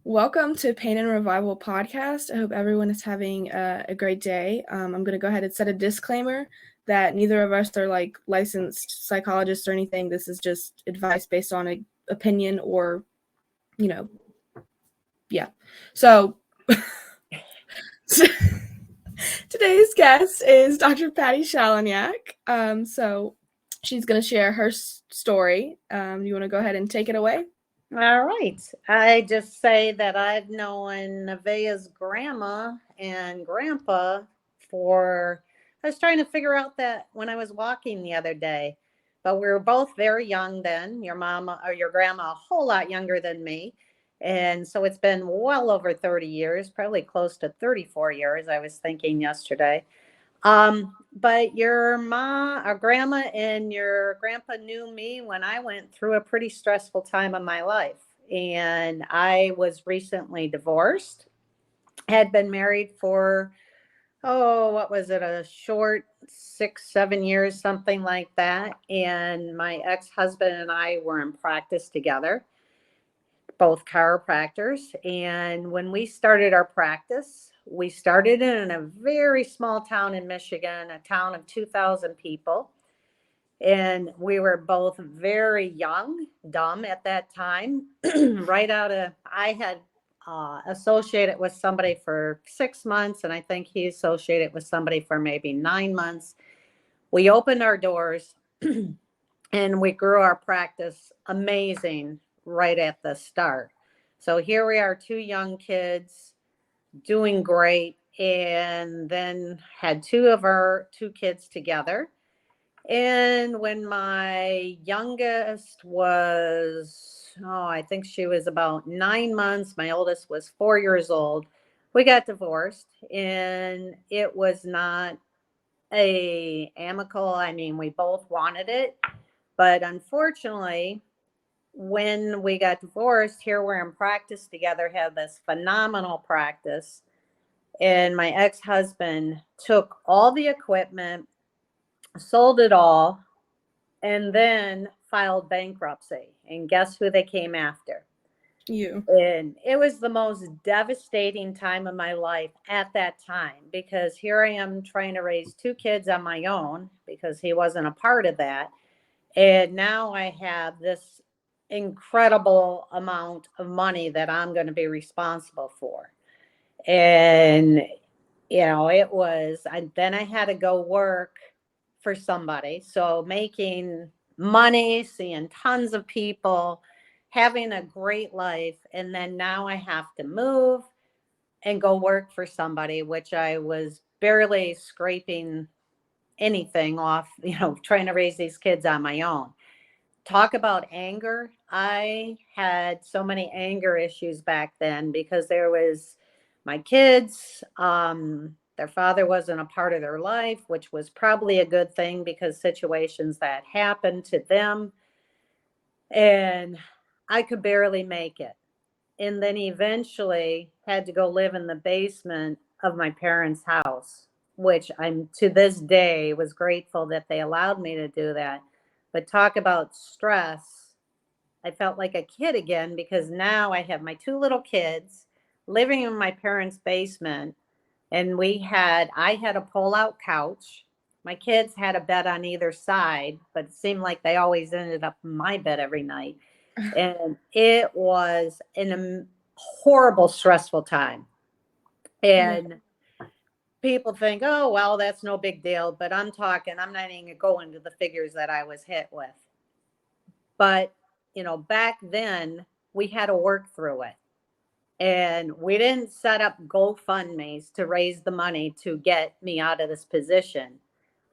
Welcome to Pain and Revival podcast. I hope everyone is having a great day. I'm going to go ahead and set a disclaimer that neither of us are like licensed psychologists or anything. This is just advice based on an opinion or, you know, yeah. So today's guest is Dr. Patti Chelenyak. So she's going to share her story. You want to go ahead and take it away? All right. I just say that I've known Nevaeh's grandma and grandpa I was trying to figure out that when I was walking the other day, but we were both very young then. Your mama or your grandma, a whole lot younger than me. And so it's been well over 30 years, probably close to 34 years, I was thinking yesterday. But your mom or grandma and your grandpa knew me when I went through a pretty stressful time of my life. And I was recently divorced, had been married for, what was it, a short 6, 7 years, something like that. And my ex husband and I were in practice together, both chiropractors. And when we started our practice, we started in a very small town in Michigan, a town of 2,000 people. And we were both very young, dumb at that time. I had associated with somebody for 6 months, and I think he associated with somebody for maybe 9 months. We opened our doors and we grew our practice amazing right at the start. So here we are, two young kids doing great, and then had two of our two kids together. And when my youngest was, I think she was about 9 months, my oldest was 4 years old, we got divorced, and it was not a amicable. I mean, we both wanted it, but unfortunately, when we got divorced, here we're in practice together, have this phenomenal practice. And my ex-husband took all the equipment, sold it all, and then filed bankruptcy. And guess who they came after? You. And it was the most devastating time of my life at that time, because here I am trying to raise two kids on my own because he wasn't a part of that. And now I have this incredible amount of money that I'm going to be responsible for. And, then I had to go work for somebody. So making money, seeing tons of people, having a great life. And then now I have to move and go work for somebody, which I was barely scraping anything off, trying to raise these kids on my own. Talk about anger. I had so many anger issues back then because there was my kids. Their father wasn't a part of their life, which was probably a good thing because situations that happened to them. And I could barely make it. And then eventually had to go live in the basement of my parents' house, which I'm to this day was grateful that they allowed me to do that. But talk about stress. I felt like a kid again because now I have my two little kids living in my parents' basement. And I had a pull-out couch. My kids had a bed on either side, but it seemed like they always ended up in my bed every night. And it was a horrible, stressful time. Yeah. And people think, oh, well, that's no big deal. But I'm not even going to the figures that I was hit with. But, back then we had to work through it. And we didn't set up GoFundMe's to raise the money to get me out of this position.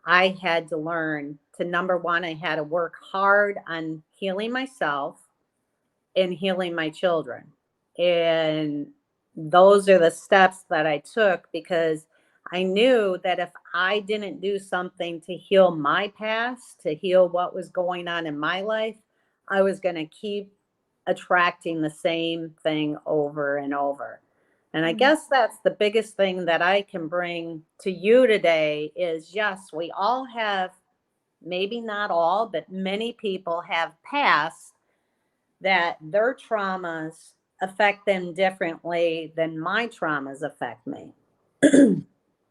I had to learn to, number one, I had to work hard on healing myself and healing my children. And those are the steps that I took because I knew that if I didn't do something to heal my past, to heal what was going on in my life, I was going to keep attracting the same thing over and over. And I guess that's the biggest thing that I can bring to you today is, yes, we all have, maybe not all, but many people have past that their traumas affect them differently than my traumas affect me.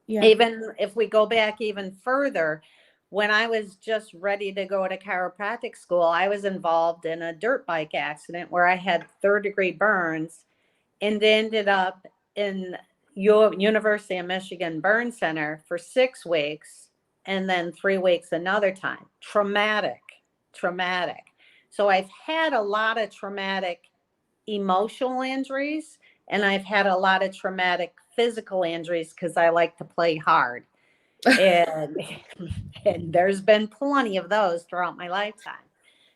Yeah. Even if we go back even further, when I was just ready to go to chiropractic school, I was involved in a dirt bike accident where I had third-degree burns and ended up in University of Michigan Burn Center for 6 weeks and then 3 weeks another time. Traumatic, traumatic. So I've had a lot of traumatic emotional injuries, and I've had a lot of traumatic physical injuries because I like to play hard. And, and there's been plenty of those throughout my lifetime.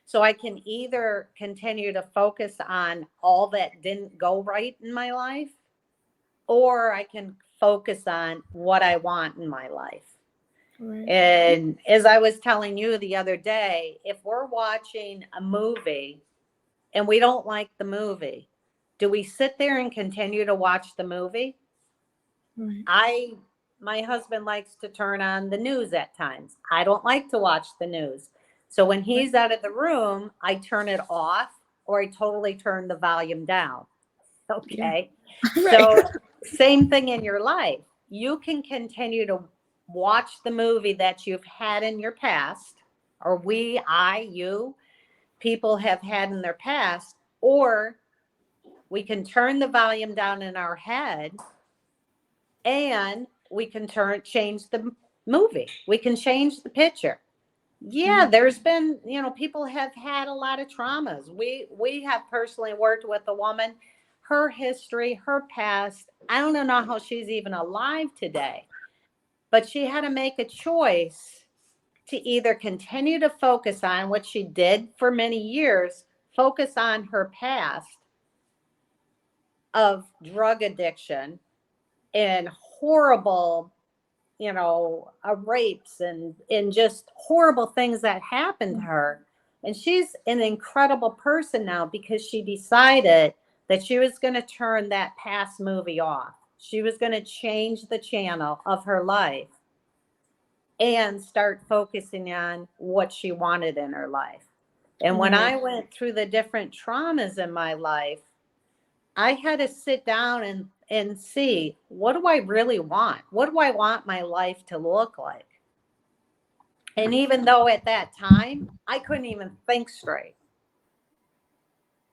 So I can either continue to focus on all that didn't go right in my life, or I can focus on what I want in my life. Right. And as I was telling you the other day, if we're watching a movie and we don't like the movie, do we sit there and continue to watch the movie? Right. My husband likes to turn on the news at times. I don't like to watch the news. So when he's out of the room, I turn it off or I totally turn the volume down. Okay. Yeah. So Right. same thing in your life. You can continue to watch the movie that you've had in your past, or you, people have had in their past, or we can turn the volume down in our head and we can change the movie. We can change the picture. Yeah, there's been, people have had a lot of traumas. We have personally worked with a woman, her history, her past. I don't know how she's even alive today, but she had to make a choice to either continue to focus on what she did for many years, focus on her past of drug addiction and horrible, rapes and just horrible things that happened to her. And she's an incredible person now because she decided that she was going to turn that past movie off. She was going to change the channel of her life and start focusing on what she wanted in her life. And when I went through the different traumas in my life, I had to sit down and see, what do I really want? What do I want my life to look like? And even though at that time, I couldn't even think straight.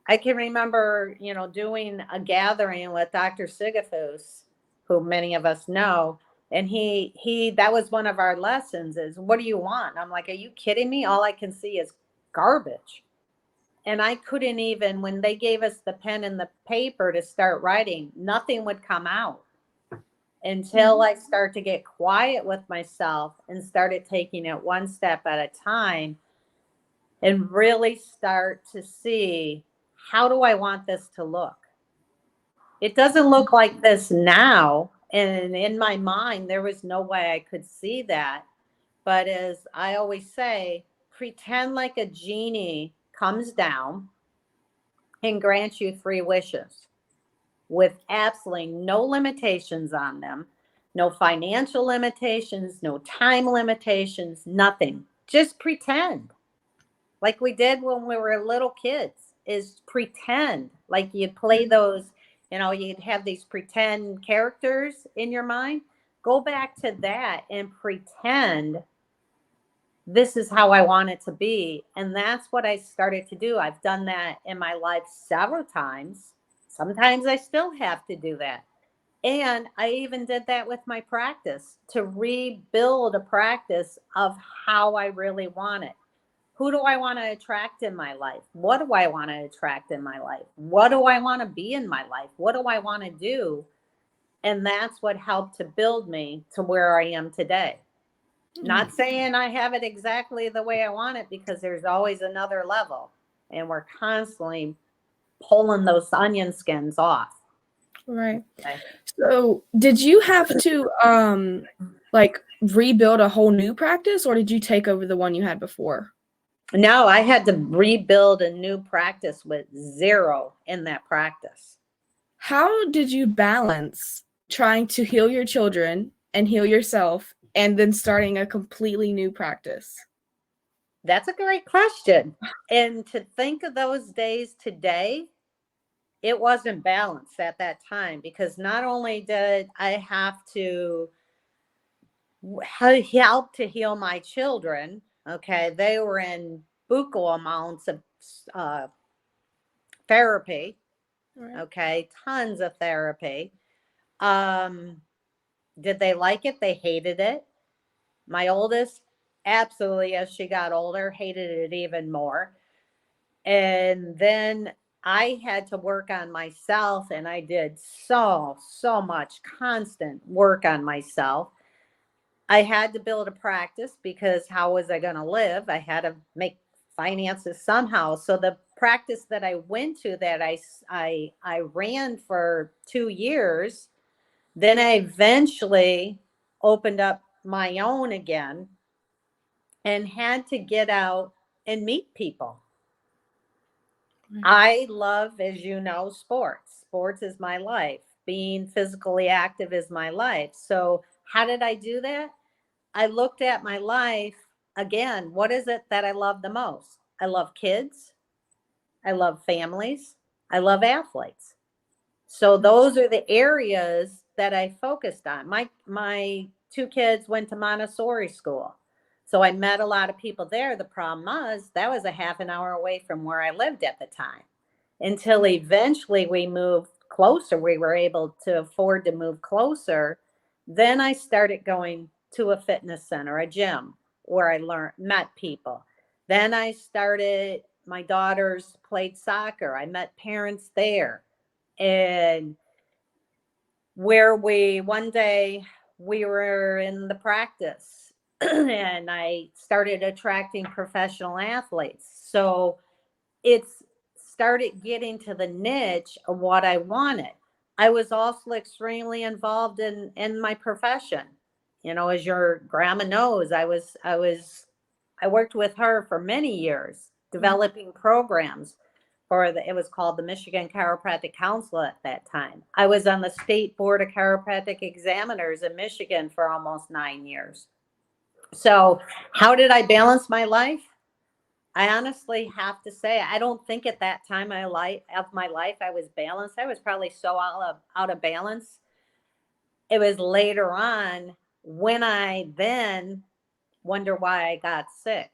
I can remember, doing a gathering with Dr. Sigafus, who many of us know. And that was one of our lessons is, what do you want? I'm like, are you kidding me? All I can see is garbage. And I couldn't even, when they gave us the pen and the paper to start writing, nothing would come out until I start to get quiet with myself and started taking it one step at a time and really start to see, how do I want this to look? It doesn't look like this now. And in my mind, there was no way I could see that. But as I always say, pretend like a genie comes down and grants you 3 wishes with absolutely no limitations on them, no financial limitations, no time limitations, nothing. Just pretend like we did when we were little kids, is pretend like you'd play those, you'd have these pretend characters in your mind. Go back to that and pretend this is how I want it to be. And that's what I started to do. I've done that in my life several times. Sometimes I still have to do that. And I even did that with my practice to rebuild a practice of how I really want it. Who do I want to attract in my life? What do I want to attract in my life? What do I want to be in my life? What do I want to do? And that's what helped to build me to where I am today. Not saying I have it exactly the way I want it, because there's always another level and we're constantly pulling those onion skins off. Right. Okay. So did you have to rebuild a whole new practice, or did you take over the one you had before? No, I had to rebuild a new practice with 0 in that practice. How did you balance trying to heal your children and heal yourself and then starting a completely new practice? That's a great question. And to think of those days today, it wasn't balanced at that time, because not only did I have to help to heal my children, okay, they were in buku amounts of uh, therapy, Right. okay, tons of therapy. Did they like it? They hated it. My oldest, absolutely, as she got older, hated it even more. And then I had to work on myself, and I did so much constant work on myself. I had to build a practice, because how was I going to live? I had to make finances somehow. So the practice that I went to, that I ran for 2 years, then I eventually opened up my own again and had to get out and meet people. I love, as you know, sports. Sports is my life. Being physically active is my life. So how did I do that? I looked at my life again. What is it that I love the most? I love kids. I love families. I love athletes. So those are the areas that I focused on. My two kids went to Montessori school. So I met a lot of people there. The problem was that was a half an hour away from where I lived at the time. Until eventually we moved closer, we were able to afford to move closer. Then I started going to a fitness center, a gym, where I met people. Then I started, my daughters played soccer. I met parents there. And where one day we were in the practice and I started attracting professional athletes. So it's started getting to the niche of what I wanted. I was also extremely involved in my profession. You know, as your grandma knows, I worked with her for many years, developing programs for it was called the Michigan Chiropractic Council at that time. I was on the state board of chiropractic examiners in Michigan for almost 9 years. So how did I balance my life? I honestly have to say, I don't think at that time of my life I was balanced. I was probably so out of balance. It was later on when I then wonder why I got sick.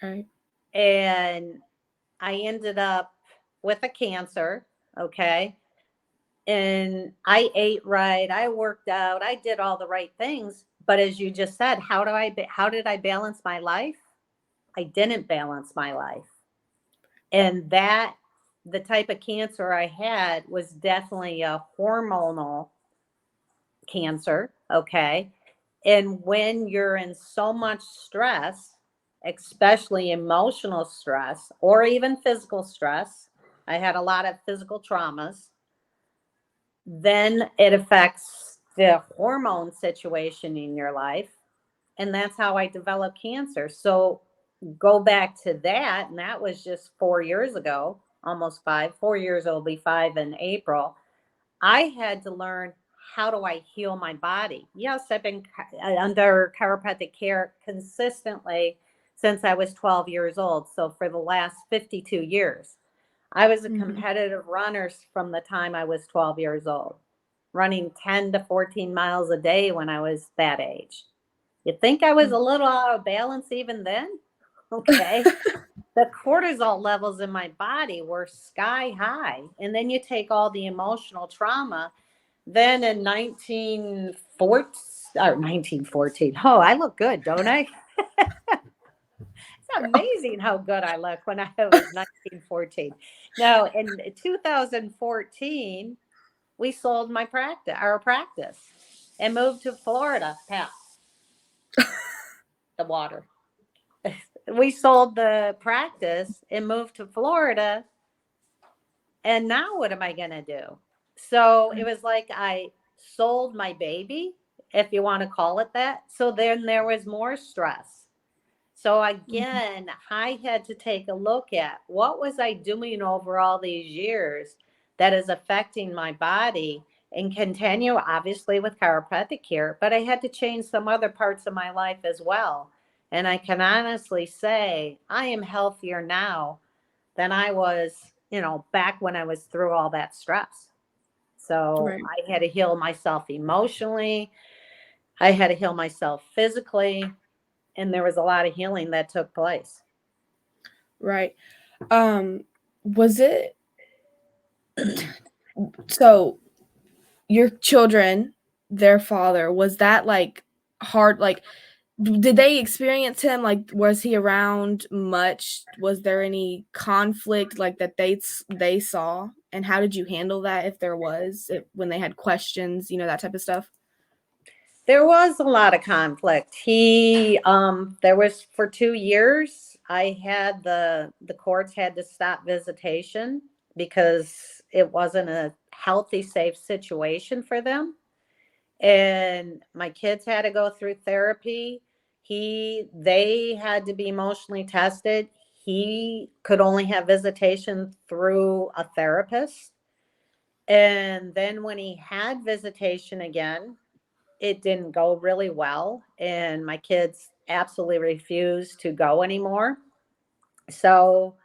Right. And I ended up with a cancer, okay? And I ate right, I worked out, I did all the right things. But as you just said, how did I balance my life? I didn't balance my life. And the type of cancer I had was definitely a hormonal cancer, okay? And when you're in so much stress, especially emotional stress or even physical stress, I had a lot of physical traumas, then it affects the hormone situation in your life. And that's how I developed cancer. So go back to that, and that was just 4 years ago, almost 4 years, it'll be 5 in April. I had to learn, how do I heal my body? Yes, I've been under chiropractic care consistently since I was 12 years old. So for the last 52 years, I was a competitive runner from the time I was 12 years old, running 10 to 14 miles a day when I was that age. You think I was a little out of balance even then? Okay. The cortisol levels in my body were sky high. And then you take all the emotional trauma. Then in 1914, oh, I look good, don't I? It's amazing how good I look when I was 1914. No, in 2014, we sold our practice, and moved to Florida. Pat, the water. We sold the practice and moved to Florida. And now what am I going to do? So it was like I sold my baby, if you want to call it that. So then there was more stress. So again, I had to take a look at, what was I doing over all these years that is affecting my body, and continue obviously with chiropractic care, but I had to change some other parts of my life as well. And I can honestly say I am healthier now than I was back when I was through all that stress. So Right. I had to heal myself emotionally. I had to heal myself physically. And there was a lot of healing that took place. Right. Was it so your children, their father, was that like hard? Like, did they experience him? Like, was he around much? Was there any conflict like that they saw? And how did you handle that if there was, when they had questions, that type of stuff? There was a lot of conflict. There was for 2 years, I had the courts had to stop visitation because it wasn't a healthy, safe situation for them. And my kids had to go through therapy. They had to be emotionally tested. He could only have visitation through a therapist. And then when he had visitation again, it didn't go really well. And my kids absolutely refused to go anymore. So,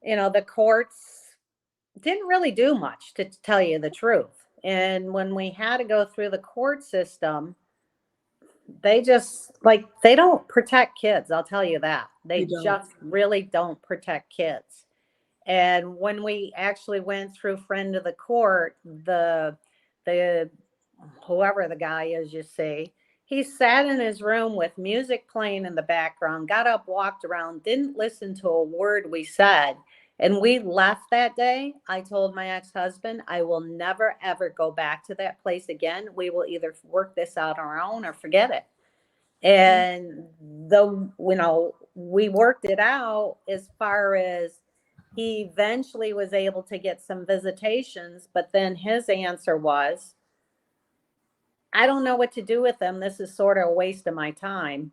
the courts didn't really do much, to tell you the truth. And when we had to go through the court system, they don't protect kids. I'll tell you that. They They don't. just really don't protect kids. And when we actually went through friend of the court, the whoever the guy is, you see, he sat in his room with music playing in the background, got up, walked around, didn't listen to a word we said. And we left that day. I told my ex-husband, I will never, ever go back to that place again. We will either work this out on our own or forget it. And we worked it out as far as he eventually was able to get some visitations, but then his answer was, I don't know what to do with them. This is sort of a waste of my time.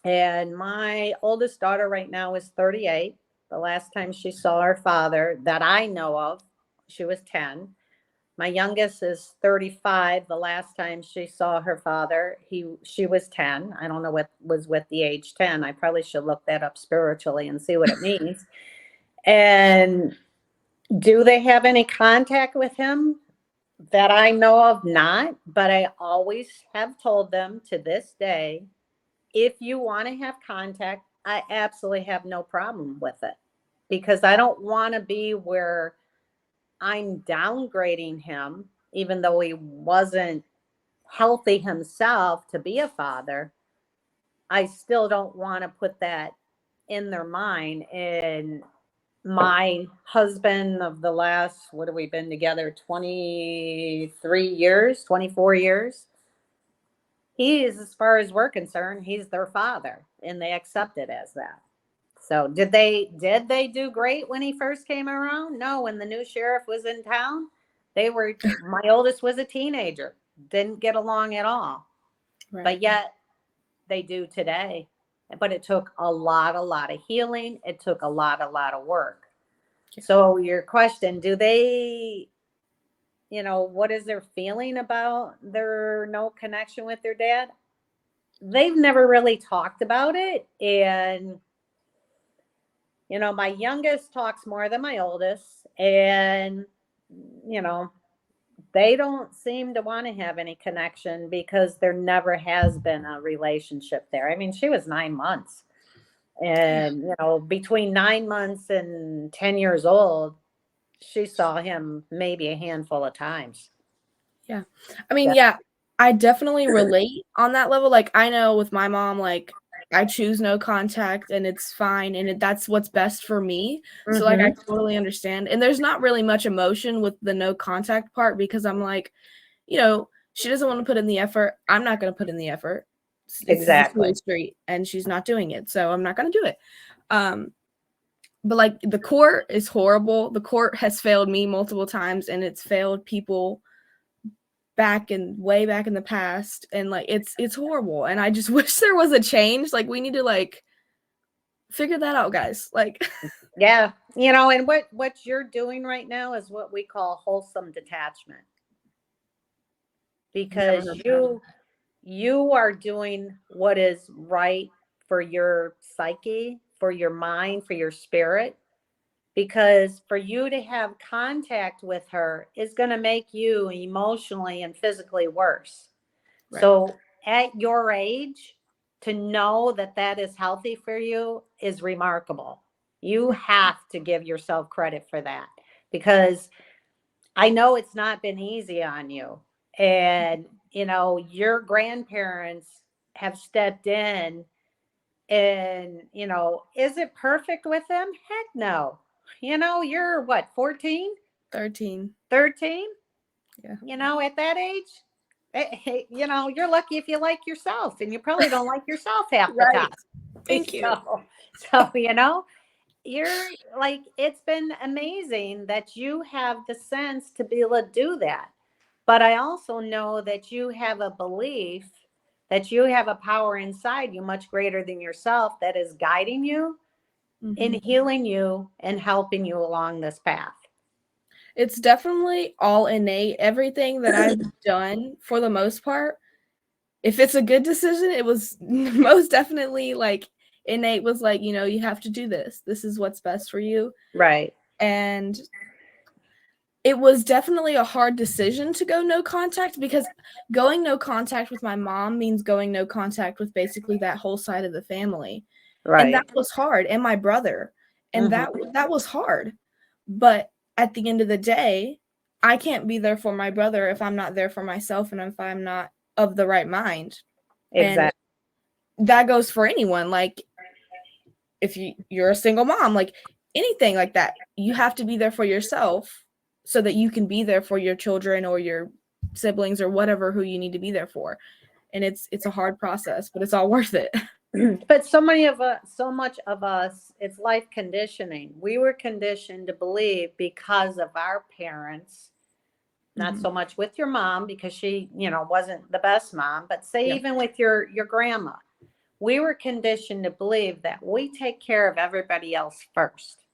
And my oldest daughter right now is 38. The last time she saw her father that I know of, she was 10. My youngest is 35. The last time she saw her father, she was 10. I don't know what was with the age 10. I probably should look that up spiritually and see what it means. And do they have any contact with him? That I know of, not, but I always have told them to this day, if you want to have contact, I absolutely have no problem with it, because I don't want to be where I'm downgrading him, even though he wasn't healthy himself to be a father. I still don't want to put that in their mind. And my husband of the last, what have we been together, 23 years, 24 years, he is, as far as we're concerned, he's their father, and they accept it as that. So did they do great when he first came around? No. When the new sheriff was in town, my oldest was a teenager, didn't get along at all. Right. But yet they do today. But it took a lot of healing. It took a lot of work. Yeah. So your question, do they, what is their feeling about their no connection with their dad? They've never really talked about it. And, my youngest talks more than my oldest. And, they don't seem to want to have any connection because there never has been a relationship there. I mean, she was 9 months. And, between 9 months and 10 years old, she saw him maybe a handful of times. Yeah. I mean, yeah, I definitely relate on that level. Like, I know with my mom, like, I choose no contact and it's fine. And that's what's best for me. So, like, I totally understand. And there's not really much emotion with the no contact part because I'm like, she doesn't want to put in the effort. I'm not going to put in the effort. It's a two-way street and she's not doing it. So I'm not going to do it. But like the court is horrible. The court has failed me multiple times and it's failed people way back in the past. And like, it's horrible. And I just wish there was a change. Like we need to like figure that out, guys. Like, yeah. And what you're doing right now is what we call wholesome detachment. Because you are doing what is right for your psyche, for your mind, for your spirit. because for you to have contact with her is going to make you emotionally and physically worse. Right. So at your age, to know that that is healthy for you is remarkable. You have to give yourself credit for that, because I know it's not been easy on you. And, your grandparents have stepped in, and, is it perfect with them? Heck no. You're what, 14, 13. 13? Yeah. At that age, you're lucky if you like yourself, and you probably don't like yourself half the time. Right. Thank you. So, you're like, it's been amazing that you have the sense to be able to do that. But I also know that you have a belief that you have a power inside you much greater than yourself that is guiding you and healing you and helping you along this path. It's definitely all innate. Everything that I've done, for the most part, if it's a good decision, it was most definitely like innate, was like, you have to do this. This is what's best for you. Right. And it was definitely a hard decision to go no contact, because going no contact with my mom means going no contact with basically that whole side of the family. And that Right. was hard. And my brother. And Mhm. that was hard. But at the end of the day, I can't be there for my brother if I'm not there for myself and if I'm not of the right mind. And Exactly. that goes for anyone. Like, if you're a single mom, like anything like that, you have to be there for yourself so that you can be there for your children or your siblings or whatever who you need to be there for. And it's a hard process, but it's all worth it. But so much of us, it's life conditioning. We were conditioned to believe, because of our parents, not so much with your mom, because she, wasn't the best mom, but say Yeah. even with your grandma, we were conditioned to believe that we take care of everybody else first.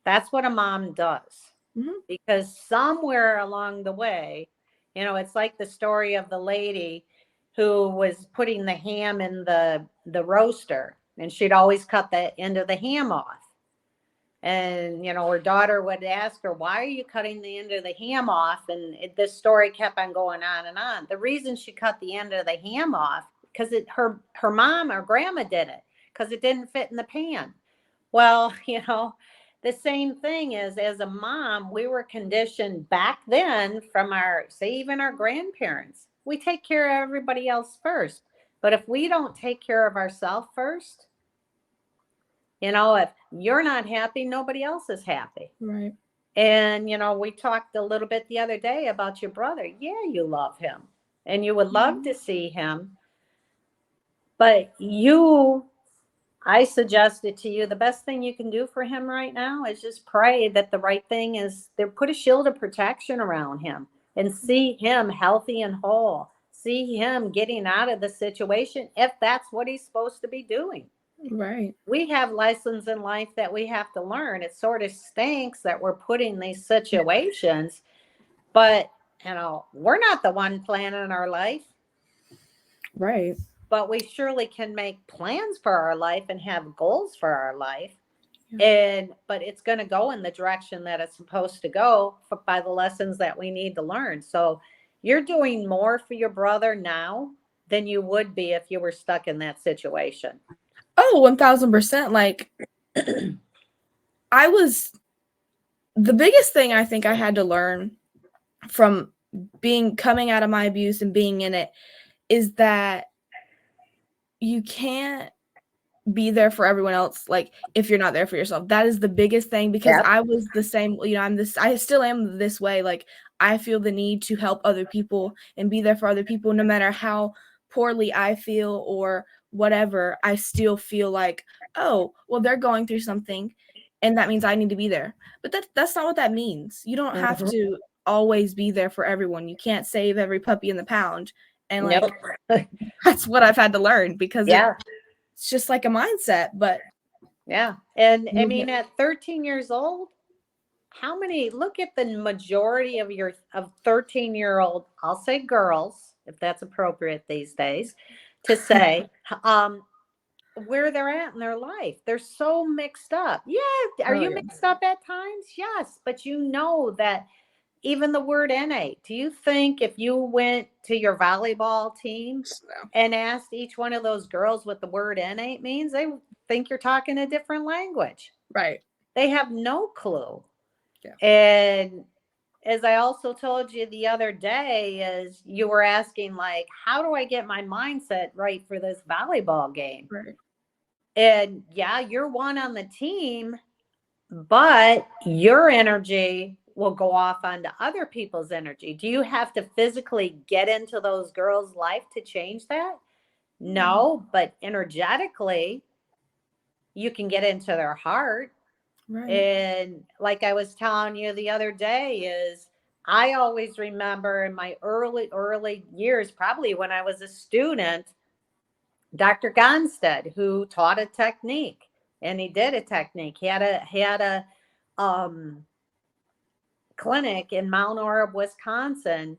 That's what a mom does. Mhm. Because somewhere along the way, it's like the story of the lady who was putting the ham in the roaster, and she'd always cut the end of the ham off. And, her daughter would ask her, why are you cutting the end of the ham off? And this story kept on going on and on. The reason she cut the end of the ham off, because her mom or grandma did it, because it didn't fit in the pan. Well, the same thing is, as a mom, we were conditioned back then from say, even our grandparents. We take care of everybody else first. But if we don't take care of ourselves first, if you're not happy, nobody else is happy. Right. And, we talked a little bit the other day about your brother. Yeah, you love him and you would love to see him. But I suggested to you, the best thing you can do for him right now is just pray that the right thing is there. Put a shield of protection around him and see him healthy and whole. See him getting out of the situation if that's what he's supposed to be doing. Right. We have lessons in life that we have to learn. It sort of stinks that we're put in these situations, but we're not the one planning our life. Right. But we surely can make plans for our life and have goals for our life. Yeah. But it's going to go in the direction that it's supposed to go by the lessons that we need to learn. So you're doing more for your brother now than you would be if you were stuck in that situation. Oh, 1000%. Like, the biggest thing I think I had to learn from coming out of my abuse and being in it is that you can't be there for everyone else, like, if you're not there for yourself. That is the biggest thing, because Yep. I was the same, I still am this way. Like, I feel the need to help other people and be there for other people, no matter how poorly I feel or whatever. I still feel like, oh, well, they're going through something and that means I need to be there. But that's not what that means. You don't have Mhm. to always be there for everyone. You can't save every puppy in the pound. And Nope. like, that's what I've had to learn, because Yeah. it's just like a mindset. But Yeah. And I mean, at 13 years old, look at the majority of 13-year-old, I'll say girls, if that's appropriate these days to say, where they're at in their life. They're so mixed up. Yeah. Are Oh you yeah. mixed up at times? Yes. But you know that even the word innate, do you think if you went to your volleyball team No. and asked each one of those girls what the word innate means, they think you're talking a different language. Right. They have no clue. Yeah. And as I also told you the other day, is you were asking, like, how do I get my mindset right for this volleyball game? Right. And yeah, you're one on the team, but your energy will go off onto other people's energy. Do you have to physically get into those girls' life to change that? No, but energetically, you can get into their heart. Right. And like I was telling you the other day, is I always remember in my early years, probably when I was a student, Dr. Gonstead, who taught a technique, and he did a technique. He had a um, clinic in Mount Orab, Wisconsin,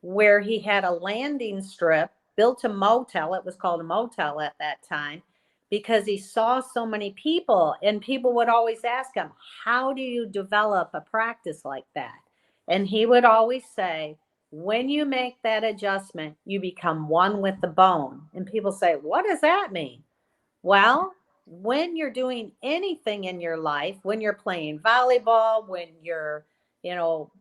where he had a landing strip, built a motel. It was called a motel at that time, because he saw so many people, and people would always ask him, how do you develop a practice like that? And he would always say, when you make that adjustment, you become one with the bone. And people say, what does that mean? Well, when you're doing anything in your life, when you're playing volleyball, when you're, you know,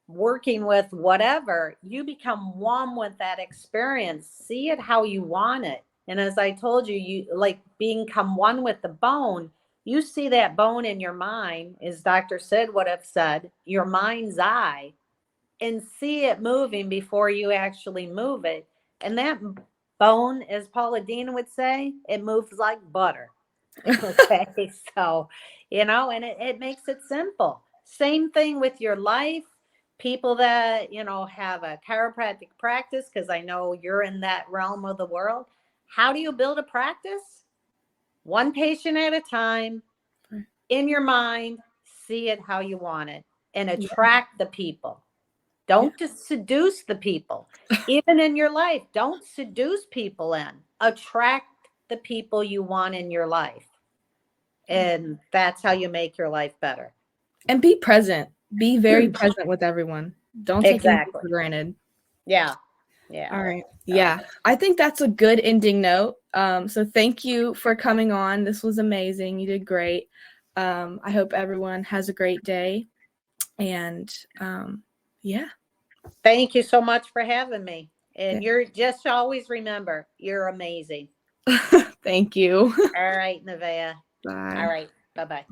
working with whatever, you become one with that experience. See it how you want it. And as I told you, you like become one with the bone. You see that bone in your mind, as Dr. Sid would have said, your mind's eye, and see it moving before you actually move it. And that bone, as Paula Deen would say, it moves like butter. Okay. So, and it makes it simple. Same thing with your life. People that, have a chiropractic practice, because I know you're in that realm of the world. How do you build a practice? One patient at a time, in your mind, see it how you want it, and Yeah. attract the people. Yeah. Don't just seduce the people. Even in your life, don't seduce people in. Attract the people you want in your life. And that's how you make your life better. And be present. Be very present with everyone. Don't take anything Exactly. for granted. Yeah. Yeah. All right. Yeah. I think that's a good ending note. So thank you for coming on. This was amazing. You did great. I hope everyone has a great day. And yeah. Thank you so much for having me. And you're just always remember, you're amazing. Thank you. All right, Nevaeh. Bye. All right. Bye-bye.